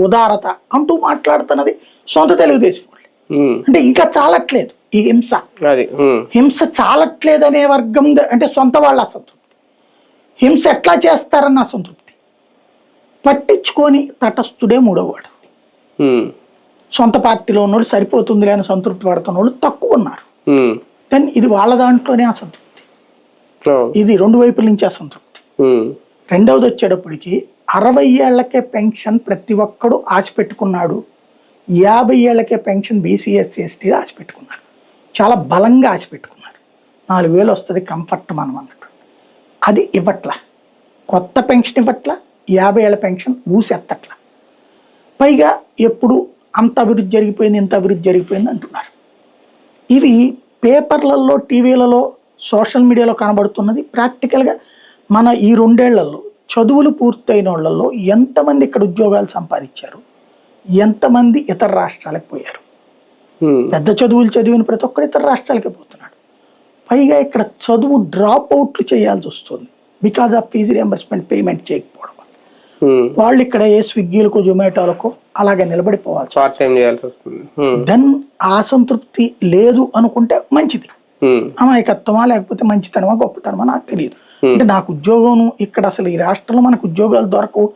ఉదారత అంటూ మాట్లాడుతున్నది సొంత తెలుగుదేశం వాళ్ళు. అంటే ఇంకా చాలట్లేదు ఈ హింస, హింస చాలట్లేదు అనే వర్గం అంటే సొంత వాళ్ళ అసంతృప్తి, హింస ఎట్లా చేస్తారన్న అసంతృప్తి, పట్టించుకొని తటస్థుడే మూడోవాడు. సొంత పార్టీలో ఉన్నోళ్ళు సరిపోతుందిలే అని సంతృప్తి పడుతున్న వాళ్ళు తక్కువ ఉన్నారు. కానీ ఇది వాళ్ళ దాంట్లోనే అసంతృప్తి, ఇది రెండు వైపుల నుంచి అసంతృప్తి. రెండవది వచ్చేటప్పటికి 60 ఏళ్లకే పెన్షన్ ప్రతి ఒక్కడు ఆశ పెట్టుకున్నాడు, 50 ఏళ్లకే పెన్షన్ బీసీ ఎస్సీ ఎస్టీ ఆశ పెట్టుకున్నారు, చాలా బలంగా ఆశ పెట్టుకున్నారు. 4000 వస్తుంది కంఫర్ట్ మనం అన్నట్టు, అది ఇవ్వట్ల. కొత్త పెన్షన్ ఇవ్వట్ల, 50 ఏళ్ల పెన్షన్ ఊసెత్తట్ల. పైగా ఎప్పుడు అంత అభివృద్ధి జరిగిపోయింది ఇంత అభివృద్ధి జరిగిపోయింది అంటున్నారు. ఇవి పేపర్లలో టీవీలలో సోషల్ మీడియాలో కనబడుతున్నది. ప్రాక్టికల్గా మన ఈ 2 ఏళ్లలో చదువులు పూర్తయిన వాళ్ళల్లో ఎంతమంది ఇక్కడ ఉద్యోగాలు సంపాదించారు, ఎంతమంది ఇతర రాష్ట్రాలకు పోయారు. పెద్ద చదువులు చదివిన ప్రతి ఒక్కరు ఇతర రాష్ట్రాలకే పోతున్నాడు. పైగా ఇక్కడ చదువు డ్రాప్ అవుట్లు చేయాల్సి వస్తుంది because of fee reimbursement payment చేయకపోవడం. వాళ్ళు ఇక్కడ ఏ స్విగ్గీలకు జొమాటోలకు అలాగే నిలబడిపోవాలి. దెన్ అసంతృప్తి లేదు అనుకుంటే మంచిది. అమాయకత్వమా లేకపోతే మంచితనమా గొప్పతనమా నాకు తెలియదు. అంటే నాకు ఉద్యోగం ఇక్కడ అసలు ఈ రాష్ట్రంలో మనకు ఉద్యోగాలు దొరకవు,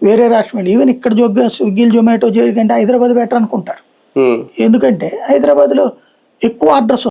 వేరే రాష్ట్రం ఈవెన్ ఇక్కడ స్విగ్గీలు జొమాటో జరిగింటే హైదరాబాద్ బెటర్ అనుకుంటారు. ఎందుకంటే హైదరాబాద్లో ఎక్కువ ఆర్డర్స్